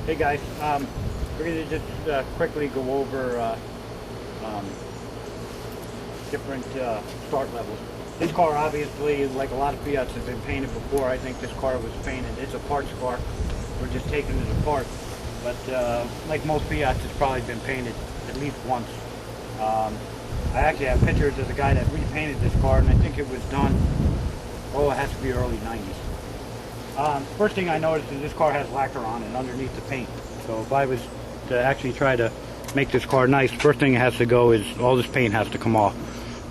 Hey guys, we're going to just quickly go over different start levels. This car obviously, like a lot of Fiats, has been painted before. I think this car was painted. It's a parts car. We're just taking it apart. But like most Fiats, it's probably been painted at least once. I actually have pictures of the guy that repainted this car, and I think it was done, oh, it has to be early 90s. First thing I noticed is this car has lacquer on it underneath the paint. So if I was to actually try to make this car nice, first thing that has to go is all this paint has to come off.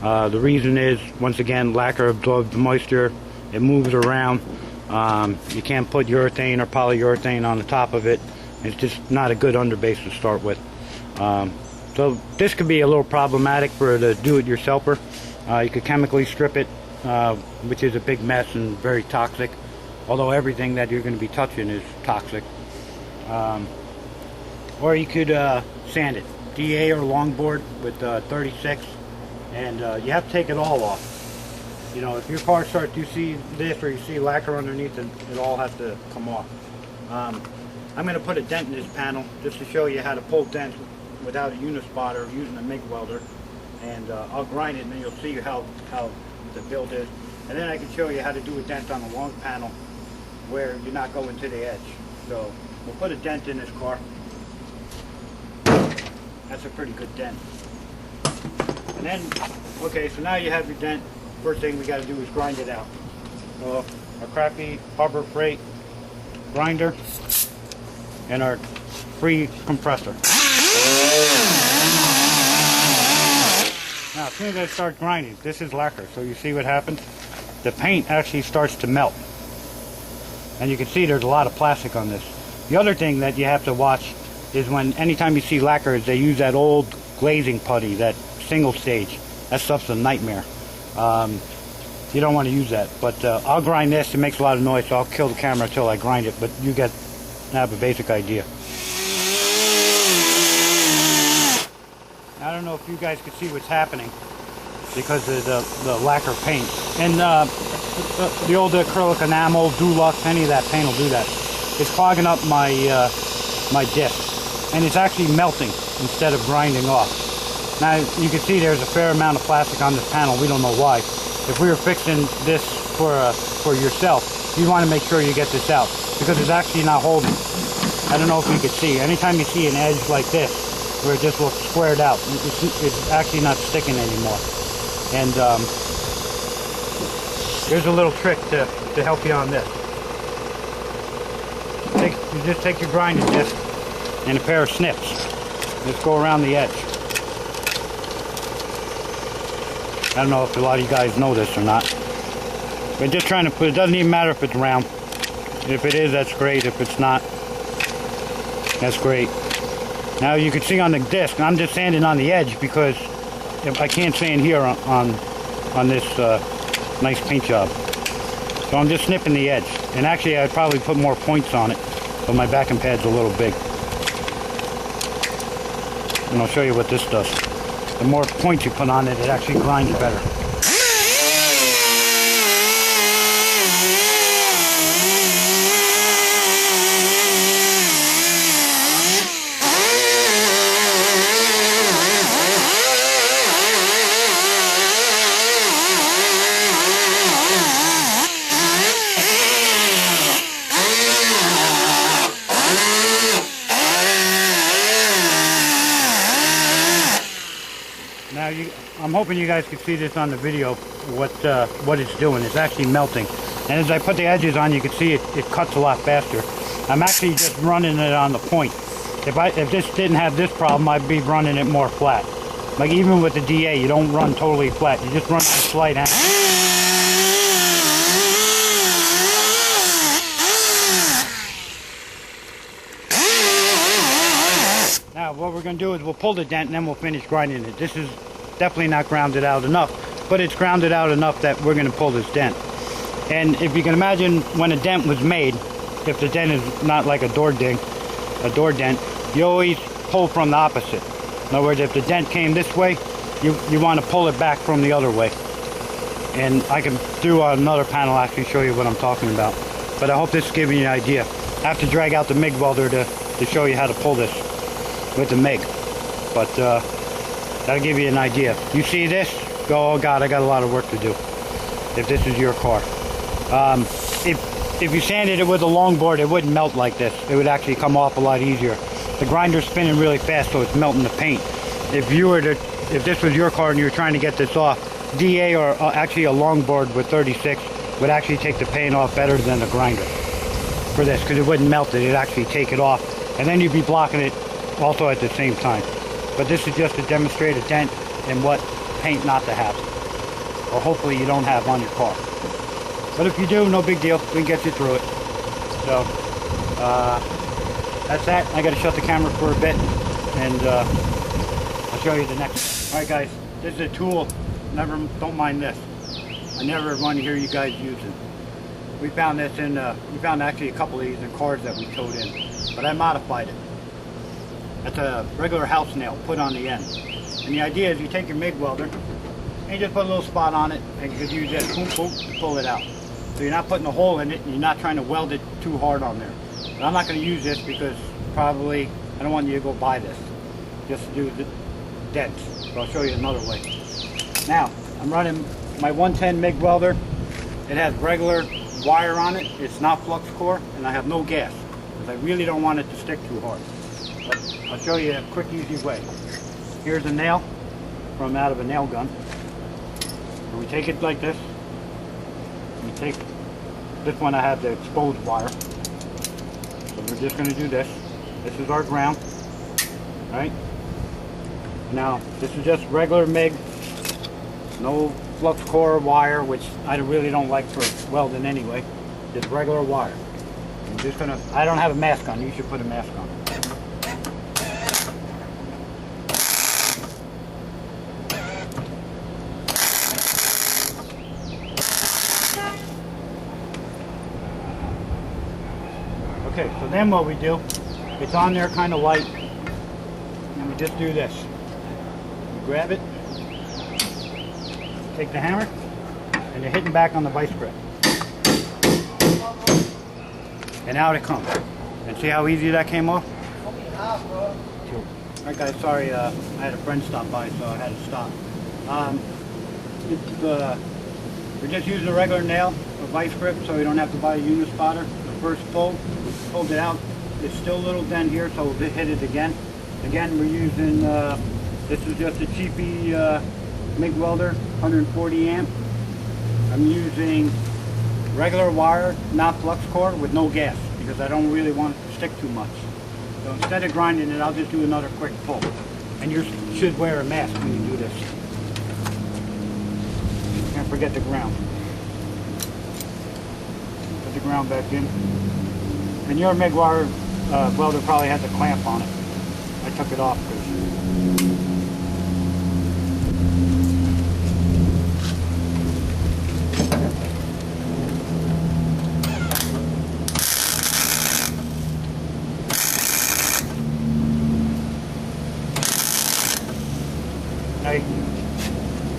The reason is, once again, lacquer absorbs the moisture, it moves around. You can't put urethane or polyurethane on the top of it. It's just not a good underbase to start with. So this could be a little problematic for the do-it-yourselfer. You could chemically strip it, which is a big mess and very toxic. Although everything that you're going to be touching is toxic. Or you could sand it, DA or longboard with 36, and you have to take it all off. You know, if your car starts, you see this or you see lacquer underneath it, it all has to come off. I'm going to put a dent in this panel just to show you how to pull dents without a uni-spotter using a MIG welder, and I'll grind it and then you'll see how the build is. And then I can show you how to do a dent on a long panel where you're not going to the edge. So we'll put a dent in this car. That's a pretty good dent. And then, okay, so now you have your dent. First thing we got to do is grind it out. So our crappy Harbor Freight grinder and our free compressor. Now as soon as I start grinding, this is lacquer, so you see what happens? The paint actually starts to melt. And you can see there's a lot of plastic on this. The other thing that you have to watch is anytime you see lacquer, is they use that old glazing putty, that single stage. That stuff's a nightmare. You don't want to use that. But I'll grind this. It makes a lot of noise, so I'll kill the camera until I grind it. But you have a basic idea. I don't know if you guys can see what's happening because of the lacquer paint. And the old acrylic enamel, Dulux, any of that paint will do that. It's clogging up my my disc, and it's actually melting instead of grinding off. Now you can see there's a fair amount of plastic on this panel. We don't know why. If we were fixing this for yourself, you want to make sure you get this out because it's actually not holding. I don't know if you can see. Anytime you see an edge like this, where it just looks squared out, it's actually not sticking anymore. And here's a little trick to help you on this. You just take your grinding disc and a pair of snips. Just go around the edge. I don't know if a lot of you guys know this or not. But just trying to put, it doesn't even matter if it's round. If it is, that's great. If it's not, that's great. Now you can see on the disc, I'm just sanding on the edge because I can't sand here on this nice paint job. So I'm just snipping the edge. And actually I'd probably put more points on it, but my backing pad's a little big. And I'll show you what this does. The more points you put on it, it actually grinds better. Now I'm hoping you guys can see this on the video, what it's doing. It's actually melting. And as I put the edges on, you can see it cuts a lot faster. I'm actually just running it on the point. If this didn't have this problem, I'd be running it more flat. Like even with the DA, you don't run totally flat. You just run at a slight angle. Now what we're going to do is we'll pull the dent and then we'll finish grinding it. This is definitely not grounded out enough, but it's grounded out enough that we're going to pull this dent. And if you can imagine when a dent was made, if the dent is not like a door dent, you always pull from the opposite. In other words, if the dent came this way, you want to pull it back from the other way. And I can do another panel actually show you what I'm talking about. But I hope this is giving you an idea. I have to drag out the MIG welder to show you how to pull this with the MIG. But that'll give you an idea. You see this? Go, oh God, I got a lot of work to do. If this is your car. If you sanded it with a longboard, it wouldn't melt like this. It would actually come off a lot easier. The grinder's spinning really fast, so it's melting the paint. If this was your car and you were trying to get this off, DA or actually a longboard with 36 would actually take the paint off better than the grinder for this, because it wouldn't melt it. It'd actually take it off, and then you'd be blocking it also at the same time. But this is just to demonstrate a dent and what paint not to have, or hopefully you don't have on your car. But if you do, no big deal. We can get you through it. So that's that. I got to shut the camera for a bit, and I'll show you the next. All right, guys. This is a tool. Don't mind this. I never want to hear you guys use it. We found this in. We found actually a couple of these in cars that we towed in, but I modified it. That's a regular house nail put on the end. And the idea is you take your MIG welder and you just put a little spot on it, and you could use that boom boom to pull it out. So you're not putting a hole in it, and you're not trying to weld it too hard on there. But I'm not going to use this because probably I don't want you to go buy this just to do the dents. So I'll show you another way. Now I'm running my 110 MIG welder. It has regular wire on it. It's not flux core, and I have no gas because I really don't want it to stick too hard. But I'll show you a quick, easy way. Here's a nail from out of a nail gun. And we take it like this. We take this one. I have the exposed wire. So we're just going to do this. This is our ground. Right? Now, this is just regular MIG. No flux core wire, which I really don't like for welding anyway. Just regular wire. I'm just going to, I don't have a mask on. You should put a mask on. Okay, so then what we do, it's on there kind of light, and we just do this. We grab it, take the hammer, and you're hitting back on the vice grip. And out it comes. And see how easy that came off? Alright guys, sorry, I had a friend stop by, so I had to stop. We're just using a regular nail, a vice grip, so we don't have to buy a uni-spotter. The first pull, pulled it out. It's still a little dent here, so we'll hit it again. Again, we're using, this is just a cheapy MIG welder, 140 amp. I'm using regular wire, not flux core, with no gas, because I don't really want it to stick too much. So instead of grinding it, I'll just do another quick pull. And you should wear a mask when you do this. Can't forget the ground. Put the ground back in. And your MIG wire welder probably has a clamp on it. I took it off because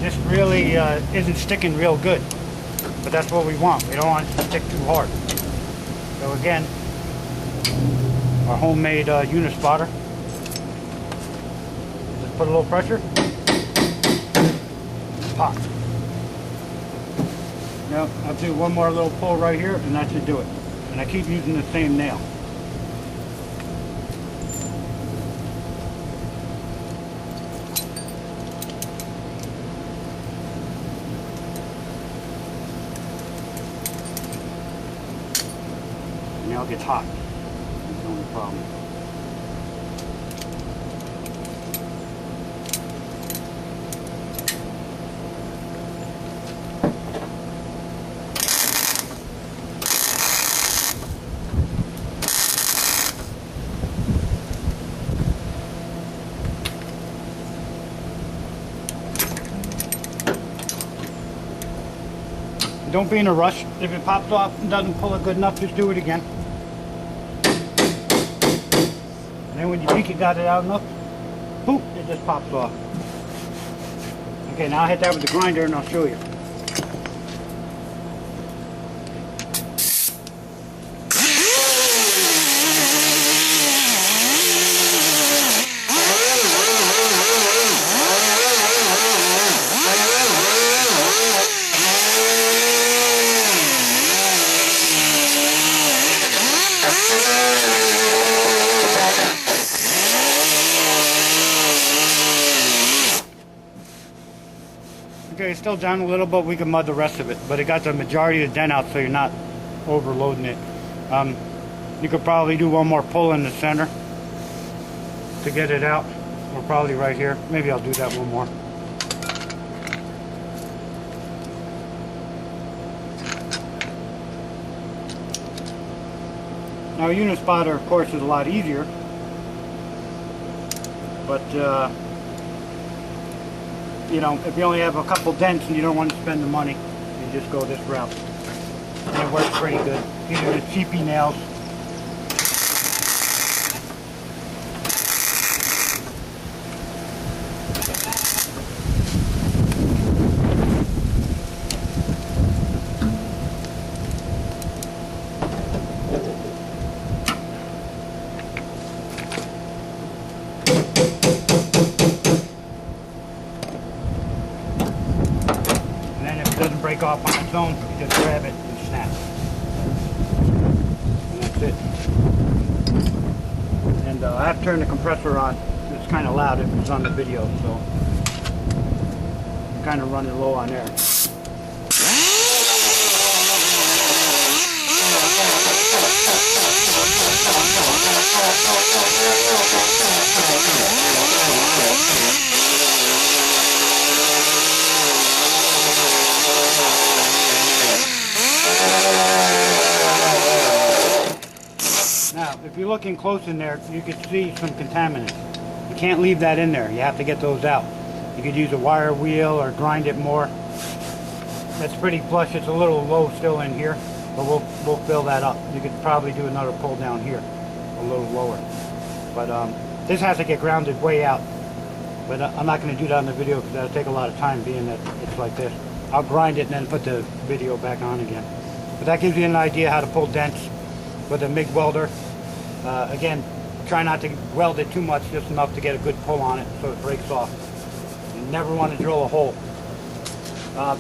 this really isn't sticking real good, but that's what we want. We don't want it to stick too hard. So again, our homemade uni-spotter. Just put a little pressure. Pop. Now I'll do one more little pull right here, and that should do it. And I keep using the same nail. Now it gets hot. That's the only problem. Don't be in a rush. If it pops off and doesn't pull it good enough, just do it again. And then when you think you got it out enough, boop, it just pops off. Okay, now I'll hit that with the grinder and I'll show you. Okay, it's still down a little, but we can mud the rest of it. But it got the majority of the dent out, so you're not overloading it. You could probably do one more pull in the center to get it out. Or probably right here. Maybe I'll do that one more. Now, a uni-spotter, of course, is a lot easier. But, you know, if you only have a couple dents and you don't want to spend the money, you just go this route. And it works pretty good. These are the cheapy nails. Break off on its own, you just grab it and snap. And that's it. And I have turned the compressor on. It's kind of loud if it's on the video, so I'm kind of running low on air. Now, if you're looking close in there, you can see some contaminants. You can't leave that in there. You have to get those out. You could use a wire wheel or grind it more. That's pretty flush. It's a little low still in here, but we'll fill that up. You could probably do another pull down here, a little lower. But this has to get grounded way out. But I'm not going to do that on the video because that'll take a lot of time, being that it's like this. I'll grind it and then put the video back on again. But that gives you an idea how to pull dents with a MIG welder. Again, try not to weld it too much, just enough to get a good pull on it so it breaks off. You never want to drill a hole.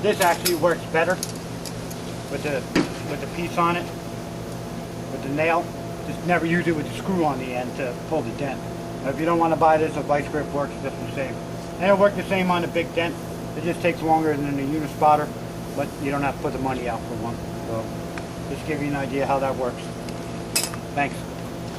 This actually works better with the piece on it, with the nail. Just never use it with the screw on the end to pull the dent. If you don't want to buy this, a vice grip works just the same. And it'll work the same on the big dent. It just takes longer than the uni-spotter, but you don't have to put the money out for one. So just give you an idea how that works. Thanks.